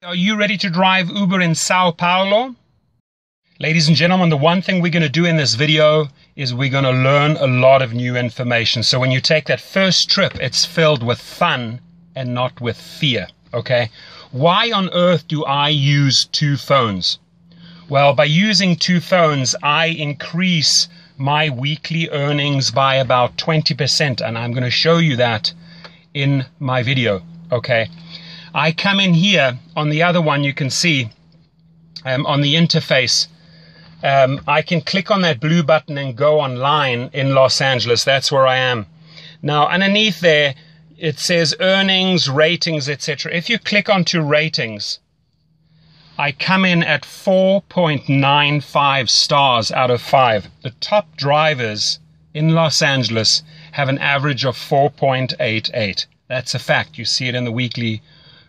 Are you ready to drive Uber in Sao Paulo? Ladies and gentlemen, the one thing we're going to do in this video is we're going to learn a lot of new information. So when you take that first trip, it's filled with fun and not with fear, okay? Why on earth do I use two phones? Well, by using two phones, I increase my weekly earnings by about 20%, and I'm going to show you that in my video, okay? I come in here on the other one, you can see on the interface, I can click on that blue button and go online in Los Angeles. That's where I am. Now, underneath there, it says earnings, ratings, etc. If you click onto ratings, I come in at 4.95 stars out of 5. The top drivers in Los Angeles have an average of 4.88. That's a fact. You see it in the weekly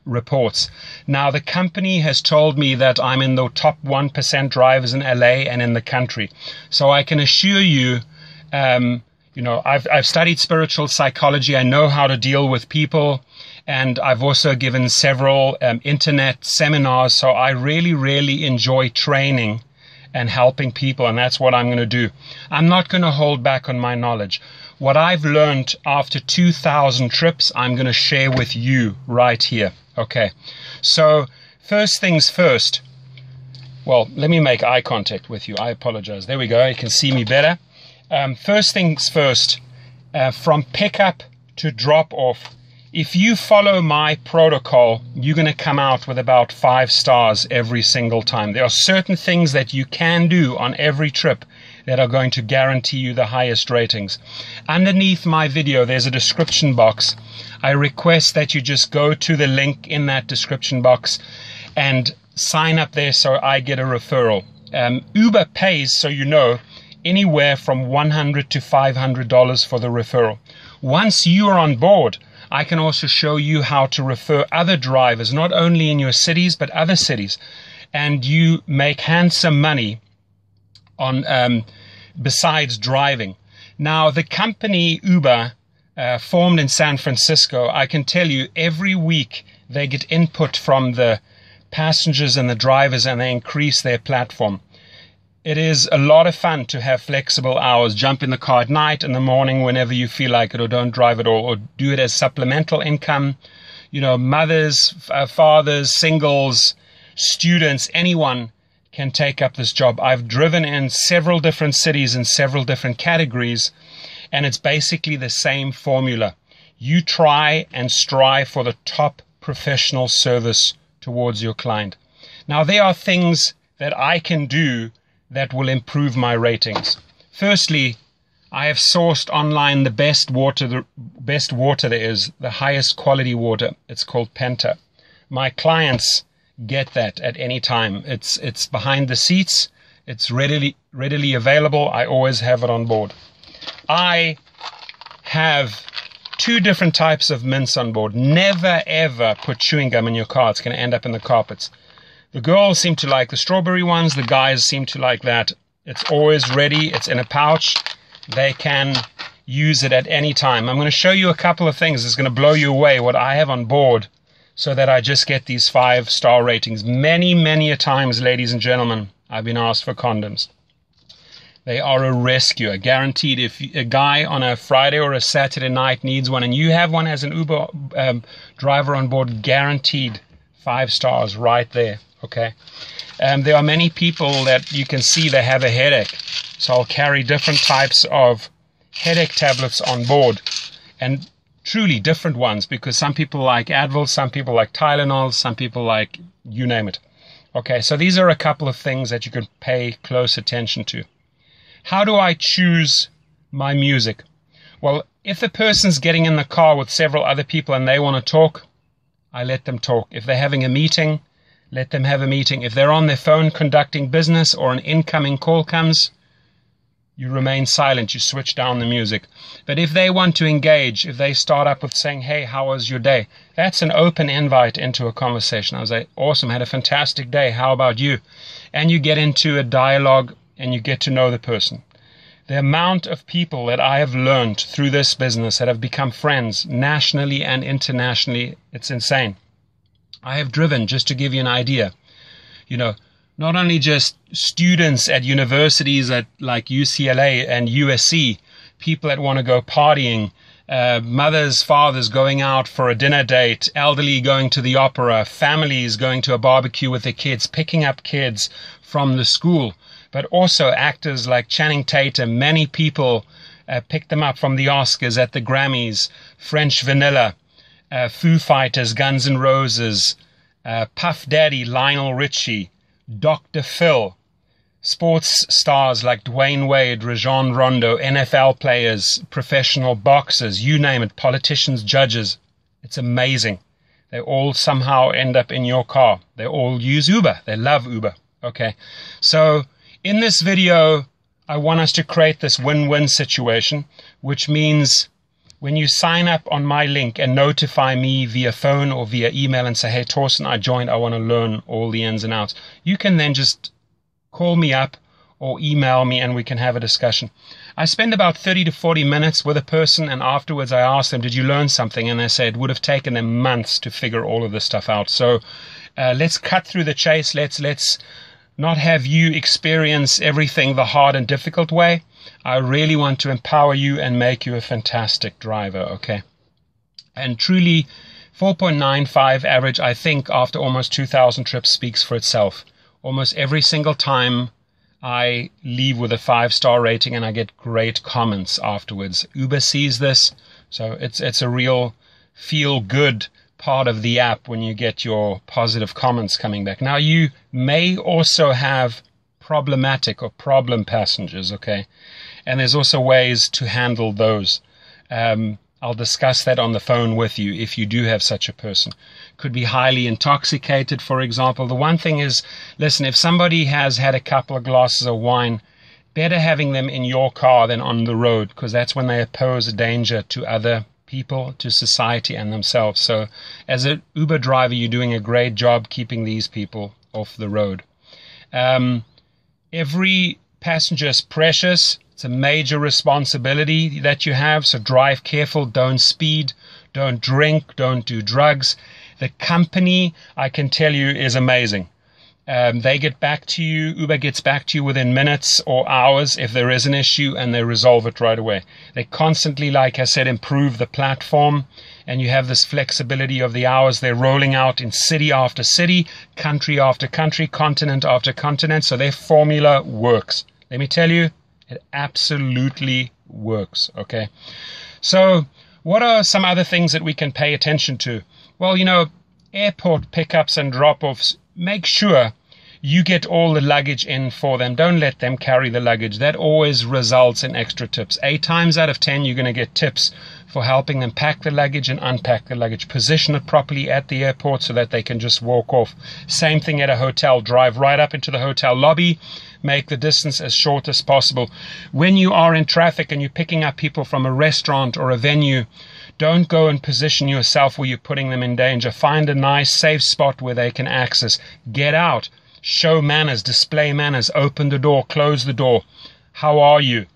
reports. Now, the company has told me that I'm in the top 1% drivers in LA and in the country. So I can assure you, I've studied spiritual psychology. I know how to deal with people, and I've also given several internet seminars. So I really, really enjoy training and helping people, and that's what I'm going to do. I'm not going to hold back on my knowledge. What I've learned after 2,000 trips, I'm going to share with you right here. Okay, so first things first. Well, let me make eye contact with you. I apologize. There we go. You can see me better. First things first, from pickup to drop off, if you follow my protocol, you're going to come out with about 5 stars every single time. There are certain things that you can do on every trip that are going to guarantee you the highest ratings. Underneath my video, there's a description box. I request that you just go to the link in that description box and sign up there so I get a referral. Uber pays, so you know, anywhere from $100 to $500 for the referral. Once you are on board, I can also show you how to refer other drivers, not only in your cities, but other cities. And you make handsome money on besides driving. Now, the company Uber, formed in San Francisco, I can tell you every week they get input from the passengers and the drivers, and they increase their platform. It is a lot of fun to have flexible hours. Jump in the car at night, in the morning, whenever you feel like it, or don't drive at all, or do it as supplemental income. You know, mothers, fathers, singles, students, anyone can take up this job. I've driven in several different cities in several different categories, and it's basically the same formula. You try and strive for the top professional service towards your client. Now, there are things that I can do that will improve my ratings. Firstly, I have sourced online the best water there is, the highest quality water. It's called Penta. My clients get that at any time. It's behind the seats. It's readily available. I always have it on board. I have 2 different types of mints on board. Never ever put chewing gum in your car. It's going to end up in the carpets. The girls seem to like the strawberry ones. The guys seem to like that. It's always ready. It's in a pouch. They can use it at any time. I'm going to show you a couple of things. It's going to blow you away what I have on board so that I just get these 5-star ratings. Many, many a times, ladies and gentlemen, I've been asked for condoms. They are a rescue, guaranteed. If a guy on a Friday or a Saturday night needs one and you have one as an Uber driver on board, guaranteed 5 stars right there. Okay. There are many people that you can see they have a headache. So I'll carry different types of headache tablets on board, and truly different ones, because some people like Advil, some people like Tylenol, some people like you name it. Okay, so these are a couple of things that you can pay close attention to. How do I choose my music? Well, if the person's getting in the car with several other people and they want to talk, I let them talk. If they're having a meeting, let them have a meeting. If they're on their phone conducting business or an incoming call comes, you remain silent. You switch down the music. But if they want to engage, if they start up with saying, hey, how was your day? That's an open invite into a conversation. I was like, awesome, had a fantastic day. How about you? And you get into a dialogue and you get to know the person. The amount of people that I have learned through this business that have become friends nationally and internationally, it's insane. I have driven, just to give you an idea, you know, not only just students at universities like UCLA and USC, people that want to go partying, mothers, fathers going out for a dinner date, elderly going to the opera, families going to a barbecue with their kids, picking up kids from the school, but also actors like Channing Tatum. Many people picked them up from the Oscars, at the Grammys, French Vanilla, Foo Fighters, Guns N' Roses, Puff Daddy, Lionel Richie, Dr. Phil, sports stars like Dwayne Wade, Rajon Rondo, NFL players, professional boxers, you name it, politicians, judges. It's amazing. They all somehow end up in your car. They all use Uber. They love Uber. Okay. So in this video, I want us to create this win-win situation, which means when you sign up on my link and notify me via phone or via email and say, hey, Torsten, I joined, I want to learn all the ins and outs, you can then just call me up or email me and we can have a discussion. I spend about 30 to 40 minutes with a person, and afterwards I ask them, did you learn something? And they say it would have taken them months to figure all of this stuff out. So let's cut through the chase. Let's not have you experience everything the hard and difficult way. I really want to empower you and make you a fantastic driver, okay? And truly, 4.95 average, I think, after almost 2,000 trips speaks for itself. Almost every single time I leave with a 5-star rating and I get great comments afterwards. Uber sees this, so it's a real feel-good part of the app when you get your positive comments coming back. Now, you may also have problematic or problem passengers, okay? And there's also ways to handle those. I'll discuss that on the phone with you if you do have such a person. Could be highly intoxicated, for example. The one thing is, listen, if somebody has had a couple of glasses of wine, better having them in your car than on the road, because that's when they pose a danger to other people, to society and themselves. So as an Uber driver, you're doing a great job keeping these people off the road. Every passenger is precious. It's a major responsibility that you have. So drive careful, don't speed, don't drink, don't do drugs. The company, I can tell you, is amazing. They get back to you. Uber gets back to you within minutes or hours if there is an issue, and they resolve it right away. They constantly, like I said, improve the platform, and you have this flexibility of the hours. They're rolling out in city after city, country after country, continent after continent. So their formula works. Let me tell you, it absolutely works. Okay. So what are some other things that we can pay attention to? Well, you know, airport pickups and drop-offs, make sure you get all the luggage in for them. Don't let them carry the luggage. That always results in extra tips. 8 times out of 10, you're going to get tips for helping them pack the luggage and unpack the luggage. Position it properly at the airport so that they can just walk off. Same thing at a hotel. Drive right up into the hotel lobby. Make the distance as short as possible. When you are in traffic and you're picking up people from a restaurant or a venue, don't go and position yourself where you're putting them in danger. Find a nice, safe spot where they can access. Get out. Show manners. Display manners. Open the door. Close the door. How are you?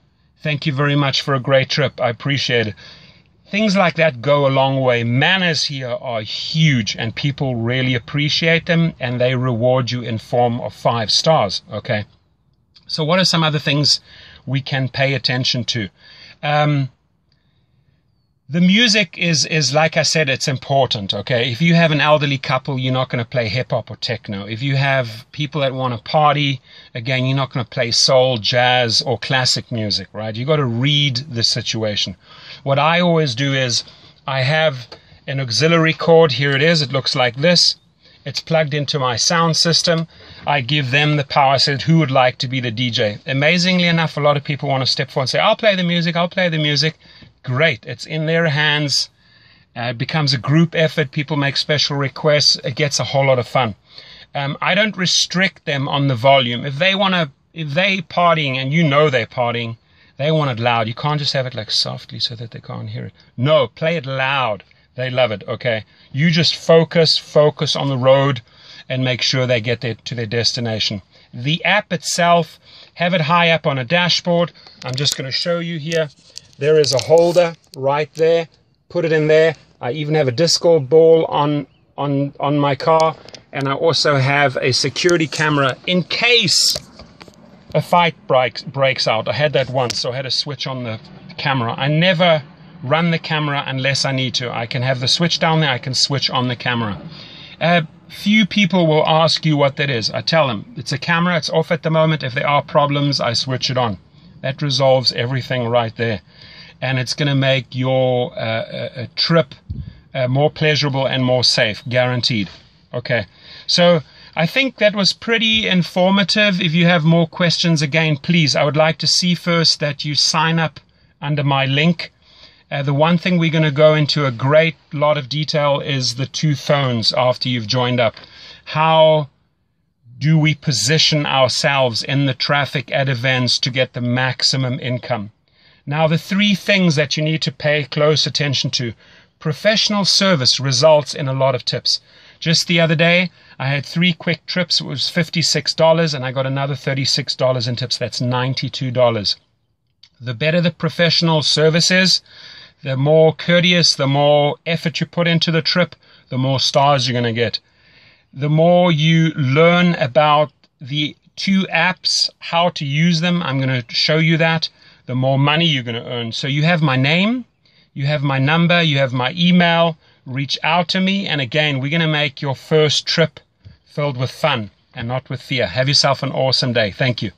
Thank you very much for a great trip. I appreciate it. Things like that go a long way. Manners here are huge, and people really appreciate them, and they reward you in form of 5 stars. Okay. So what are some other things we can pay attention to? The music is like I said, it's important, okay? If you have an elderly couple, you're not going to play hip-hop or techno. If you have people that want to party, again, you're not going to play soul, jazz, or classic music, right? You got to read the situation. What I always do is I have an auxiliary cord. Here it is. It looks like this. It's plugged into my sound system. I give them the power. I said, who would like to be the DJ? Amazingly enough, a lot of people want to step forward and say, I'll play the music, I'll play the music. Great. It's in their hands. It becomes a group effort. People make special requests. It gets a whole lot of fun. I don't restrict them on the volume. If they partying and you know they're partying, they want it loud. You can't just have it like softly so that they can't hear it. No, play it loud. They love it, okay? You just focus on the road and make sure they get to their destination. The app itself, have it high up on a dashboard. I'm just going to show you here. There is a holder right there. Put it in there. I even have a disco ball on on my car, and I also have a security camera in case a fight breaks out. I had that once, so I had to switch on the camera. I never run the camera unless I need to. I can have the switch down there, I can switch on the camera. Few people will ask you what that is. I tell them it's a camera, it's off at the moment. If there are problems, I switch it on. That resolves everything right there, and it's going to make your trip more pleasurable and more safe, guaranteed. Okay, so I think that was pretty informative. If you have more questions, again, please, I would like to see first that you sign up under my link. The one thing we're going to go into a great lot of detail is the 2 phones after you've joined up. How do we position ourselves in the traffic at events to get the maximum income? Now, the 3 things that you need to pay close attention to. Professional service results in a lot of tips. Just the other day, I had 3 quick trips. It was $56, and I got another $36 in tips. That's $92. The better the professional service is, the more courteous, the more effort you put into the trip, the more stars you're going to get. The more you learn about the 2 apps, how to use them, I'm going to show you that, the more money you're going to earn. So you have my name, you have my number, you have my email. Reach out to me, and again, we're going to make your first trip filled with fun and not with fear. Have yourself an awesome day. Thank you.